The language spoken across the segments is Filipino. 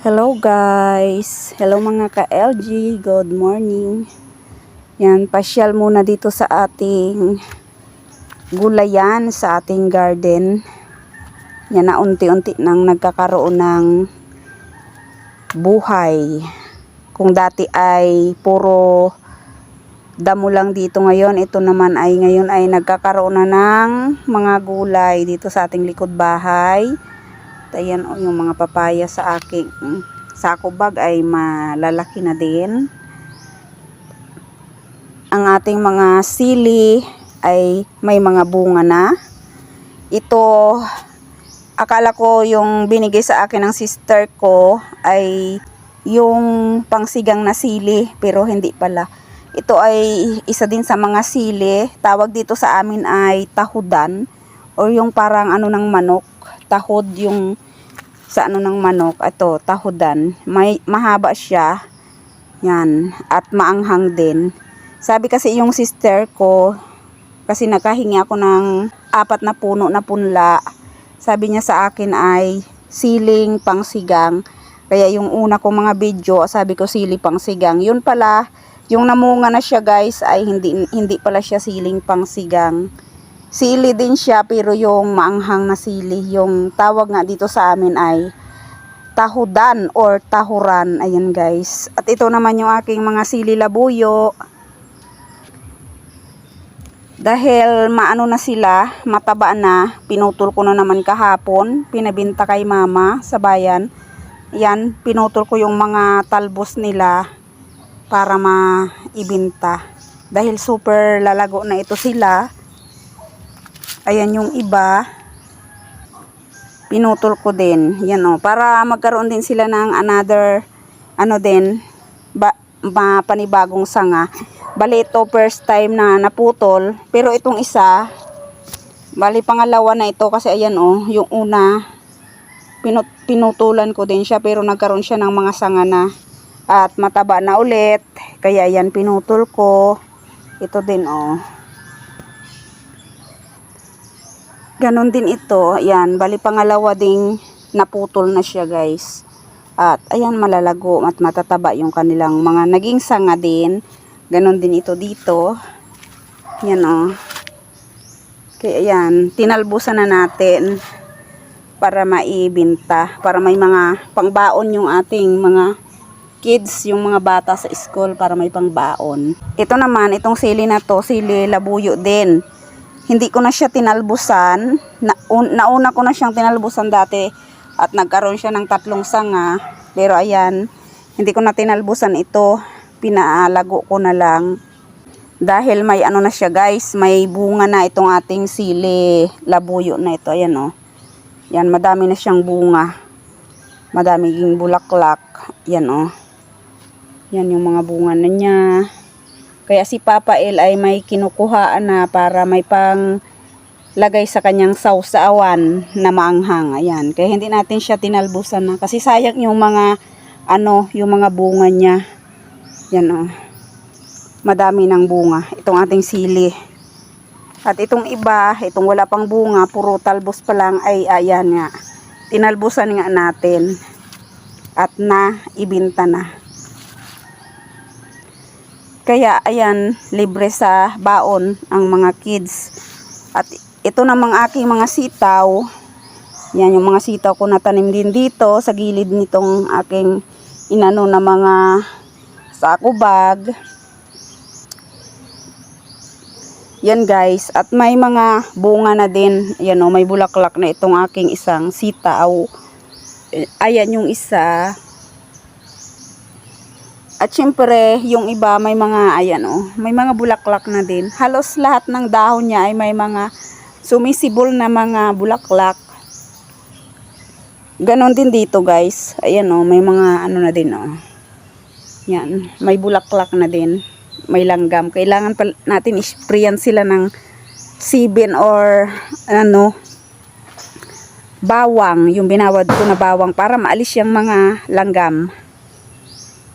Hello guys! Hello mga ka-LG! Good morning! Yan, pasyal muna dito sa ating gulayan, sa ating garden. Yan na unti-unti nang nagkakaroon ng buhay. Kung dati ay puro damo lang dito ngayon, ito naman ay ngayon ay nagkakaroon na ng mga gulay dito sa ating likod bahay. Ayan o, yung mga papaya sa aking sako bag ay malalaki na din. Ang ating mga sili ay may mga bunga na. Ito, akala ko yung binigay sa akin ng sister ko ay yung pangsigang na sili, pero hindi pala. Ito ay isa din sa mga sili. Tawag dito sa amin ay tahudan, o yung parang ano ng manok. Tahod yung sa ano ng manok. Ito, tahudan. Mahaba siya. Yan. At maanghang din. Sabi kasi yung sister ko, kasi nakahingi ako ng 4 na puno na punla. Sabi niya sa akin ay siling pangsigang. Kaya yung una kong mga video, sabi ko sili pangsigang. Yun pala, yung namunga na siya guys, ay hindi pala siya siling pangsigang. Sili din siya, pero yung maanghang na sili. Yung tawag nga dito sa amin ay tahudan or tahuran. Ayan guys. At ito naman yung aking mga sili labuyo. Dahil maano na sila, mataba na, pinutol ko na naman kahapon. Pinabinta kay mama sa bayan. Ayan, pinutol ko yung mga talbos nila para maibinta. Dahil super lalago na ito sila. Ayan yung iba, pinutol ko din. Yan o, para magkaroon din sila ng another, ano din, panibagong sanga. Bali ito first time na naputol, pero itong isa, bali pangalawa na ito kasi ayan o, yung una, pinutulan ko din siya pero nagkaroon siya ng mga sanga na. At mataba na ulit, kaya yan pinutol ko. Ito din o. Ganon din ito. Ayan, bali pangalawa ding naputol na siya guys. At ayan, malalago at matataba yung kanilang mga naging sanga din. Ganon din ito dito. Yan o. Kaya ayan, tinalbusan na natin para maibinta. Para may mga pangbaon yung ating mga kids, yung mga bata sa school, para may pangbaon. Ito naman, itong sili na to, sili labuyo din. Hindi ko na siya tinalbusan. Nauna ko na siyang tinalbusan dati at nagkaroon siya ng 3 sanga. Pero ayan, hindi ko na tinalbusan ito. Pinaalago ko na lang. Dahil may ano na siya guys, may bunga na itong ating sili labuyo na ito. Ayan o. Yan, madami na siyang bunga. Madaming bulaklak. Yan o. Yan yung mga bunga na niya. Kaya si Papa El ay may kinukuhaan na para may pang lagay sa kanyang sausawan na maanghang. Ayan. Kaya hindi natin siya tinalbusan na. Kasi sayang yung mga yung mga bunga niya. Yan o. Madami ng bunga. Itong ating sili. At itong iba, itong wala pang bunga, puro talbos pa lang, ay ayan nga. Tinalbusan nga natin. At ibinta na. Kaya ayan, libre sa baon ang mga kids. At ito namang aking mga sitaw. Yan yung mga sitaw ko na tanim din dito sa gilid nitong aking inano na mga sako bag. Yan guys, at may mga bunga na din. Yan o, may bulaklak na itong aking isang sitaw. Ayan yung isa. At syempre, yung iba may mga, ayan o, may mga bulaklak na din. Halos lahat ng dahon niya ay may mga sumisibol na mga bulaklak. Ganon din dito guys. Ayan o, may mga ano na din o. Yan, may bulaklak na din. May langgam. Kailangan pa natin isprayan sila ng sibin or bawang. Yung binawad ko na bawang para maalis yung mga langgam.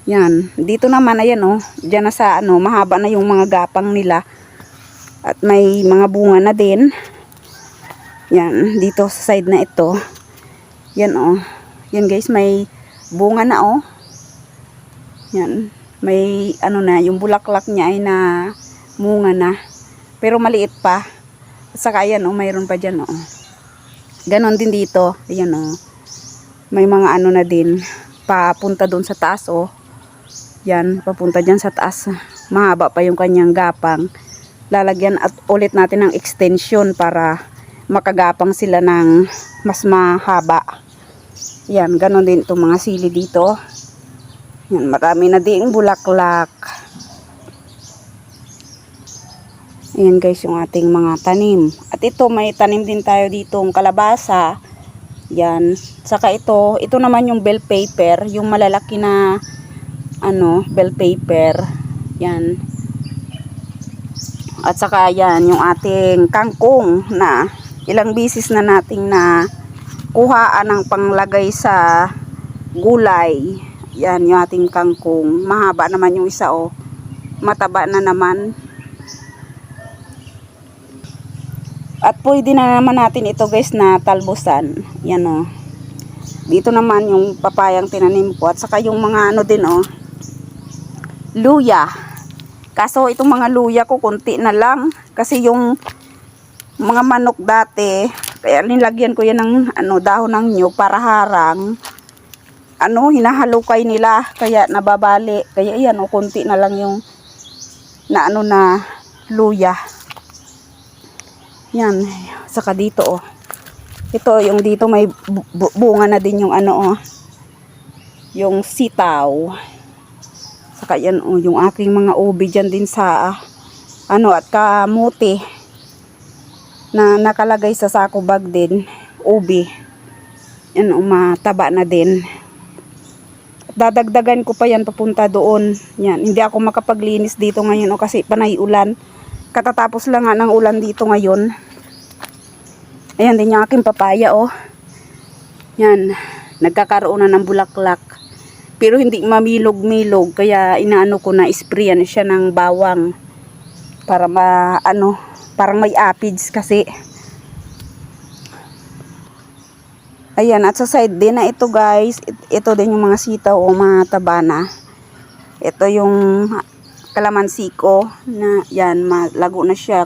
Yan. Dito naman, ayan o. Diyan na sa mahaba na yung mga gapang nila. At may mga bunga na din. Yan. Dito sa side na ito. Yan o. Yan guys, may bunga na oh. Yan. May ano na, yung bulaklak niya ay na munga na. Pero maliit pa. At saka ayan oh, mayroon pa dyan oh. Ganon din dito. Ayan oh. May mga ano na din. Papunta doon sa taas oh. Yan, papunta dyan sa taas. Mahaba pa yung kanyang gapang. Lalagyan at ulit natin ng extension para makagapang sila ng mas mahaba. Yan, ganon din itong mga sili dito. Yan, marami na ding bulaklak. Ayan guys, yung ating mga tanim. At ito, may tanim din tayo ditong kalabasa. Yan. Saka ito naman yung bell pepper. Yung malalaki na, bell pepper. Yan. At saka yan, yung ating kangkong na ilang bisis na nating na kuhaan ng panglagay sa gulay. Yan, yung ating kangkong. Mahaba naman yung isa oh. Mataba na naman. At pwede na naman natin ito guys na talbusan. Yan oh. Dito naman yung papayang tinanim ko. At saka yung mga din oh. Luya. Kaso itong mga luya ko konti na lang. Kasi yung mga manok dati, kaya nilagyan ko yan ng dahon ng nyug para harang. Hinahalukay nila kaya nababali. Kaya yan konti na lang yung na luya. Yan, saka dito oh. Ito yung dito may bunga na din yung yung sitaw. Saka yan oh, yung aking mga ubi dyan din sa at kamuti na nakalagay sa sako bag din, ubi. Yan oh, mataba na din. Dadagdagan ko pa yan papunta doon. Yan, hindi ako makapaglinis dito ngayon o kasi panay ulan. Katatapos lang nga ng ulan dito ngayon. Ayan din yung aking papaya oh. Yan, nagkakaroon na ng bulaklak. Pero hindi mamilog-milog kaya inaano ko na sprayan siya ng bawang para parang may aphids kasi. Ayan, at sa side din na ito guys, ito din yung mga sitaw o mataba na. Ito yung kalamansi ko na yan, malago na siya.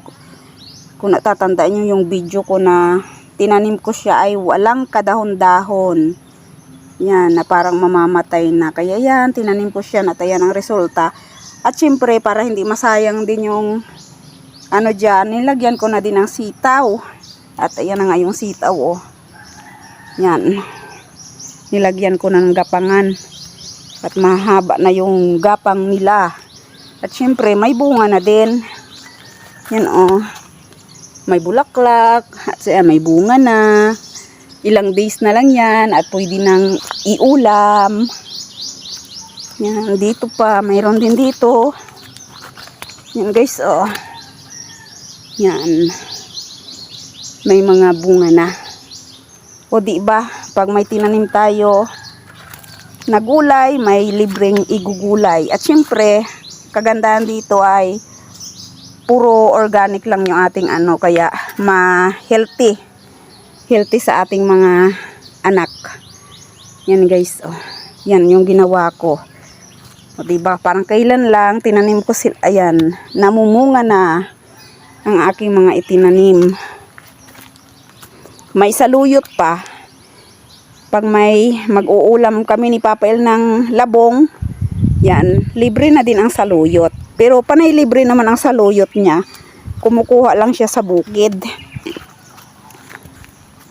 Kung natatandaan nyo yung video ko na tinanim ko siya ay walang kadahon-dahon. Yan, na parang mamamatay na. Kaya yan, tinanim ko siya, natayan ang resulta. At syempre, para hindi masayang din yung dyan, nilagyan ko na din ng sitaw. At ayan na nga yung sitaw oh. Yan. Nilagyan ko na ng gapangan. At mahaba na yung gapang nila. At syempre, may bunga na din. Yan oh. May bulaklak. At may bunga na. Ilang days na lang yan. At pwede nang iulam. Yan. Dito pa. Mayroon din dito. Yan guys oh. Yan. May mga bunga na. O di ba, pag may tinanim tayo na gulay, may libreng igugulay. At syempre, kagandahan dito ay puro organic lang yung ating kaya ma-healthy. Healthy sa ating mga anak. Yan guys, oh. Yan yung ginawa ko. O di ba, parang kailan lang tinanim ko sila, ayan, namumunga na ang aking mga itinanim. May saluyot pa. Pag may mag-uulam kami ni Papa El ng labong, yan, libre na din ang saluyot. Pero panay libre naman ang saluyot niya. Kumukuha lang siya sa bukid.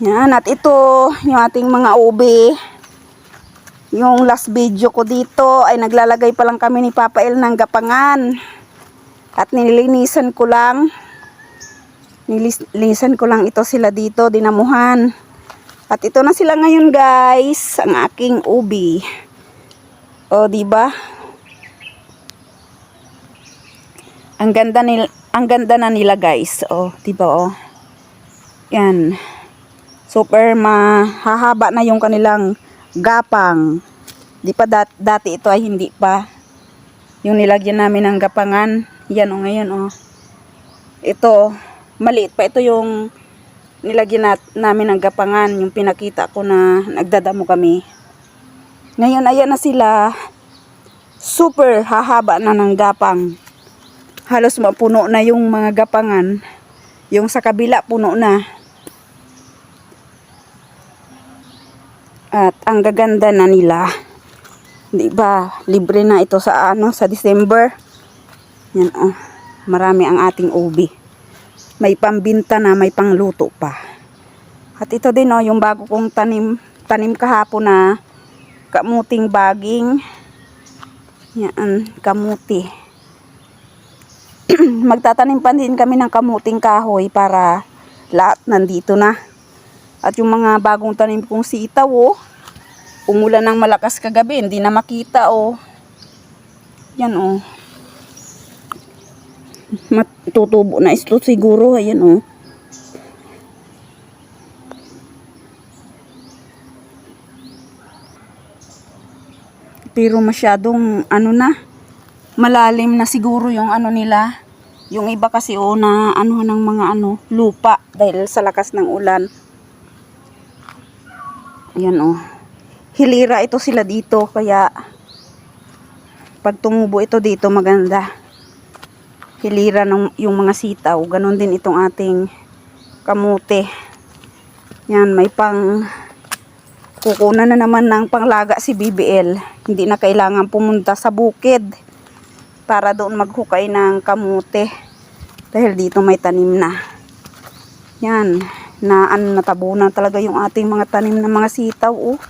Yan, at ito, yung ating mga ubi. Yung last video ko dito ay naglalagay pa lang kami ni Papa El ng gapangan. At nilinisan ko lang. Nilinisan ko lang ito sila dito, dinamuhan. At ito na sila ngayon guys, ang aking ubi. O di ba? Ang ganda na nila guys. O, di ba oh? Yan. Super mahahaba na yung kanilang gapang. Di pa dati ito ay hindi pa. Yung nilagyan namin ng gapangan, yan o ngayon o. Ito, maliit pa ito yung nilagyan namin ng gapangan, yung pinakita ko na nagdadamo kami. Ngayon ayan na sila. Super hahaba na ng gapang. Halos mapuno na yung mga gapangan. Yung sa kabila puno na. At ang gaganda na nila. 'Di ba? Libre na ito sa sa December. Yan oh. Marami ang ating ubi. May pambinta na, may pangluto pa. At ito din oh, yung bago kong tanim kahapon na kamuting baging. Yan, kamuti. Magtatanim pa din kami ng kamuting kahoy para lahat nandito na. At yung mga bagong tanim kong sitaw oh, umulan ng malakas kagabi, hindi na makita oh. Yan oh. Matutubo na ito siguro, ayan oh. Pero masyadong malalim na siguro yung nila. Yung iba kasi na ng mga lupa dahil sa lakas ng ulan. Ayan oh. Hilira ito sila dito kaya pag tumubo ito dito maganda. Hilira yung mga sitaw. Ganon din itong ating kamote. Yan, may kukunan na naman ng panglaga si BBL. Hindi na kailangan pumunta sa bukid para doon maghukay ng kamote. Dahil dito may tanim na. Yan, natabunan talaga yung ating mga tanim na mga sitaw oh.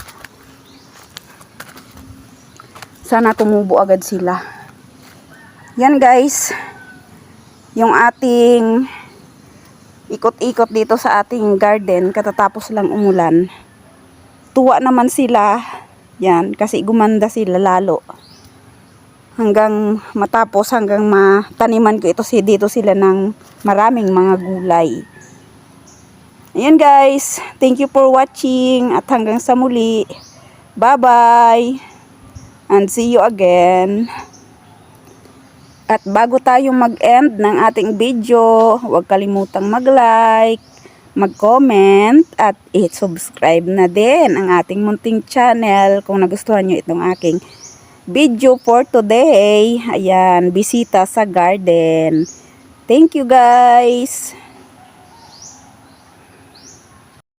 Sana tumubo agad sila. Yan guys. Yung ating ikot-ikot dito sa ating garden. Katatapos lang umulan. Tuwa naman sila. Yan. Kasi gumanda sila lalo. Hanggang mataniman ko ito dito sila ng maraming mga gulay. Ayan guys. Thank you for watching. At hanggang sa muli. Bye-bye. And see you again. At bago tayo mag-end ng ating video, huwag kalimutang mag-like, mag-comment, at i-subscribe na din ang ating munting channel kung nagustuhan nyo itong aking video for today. Ayan, bisita sa garden. Thank you guys!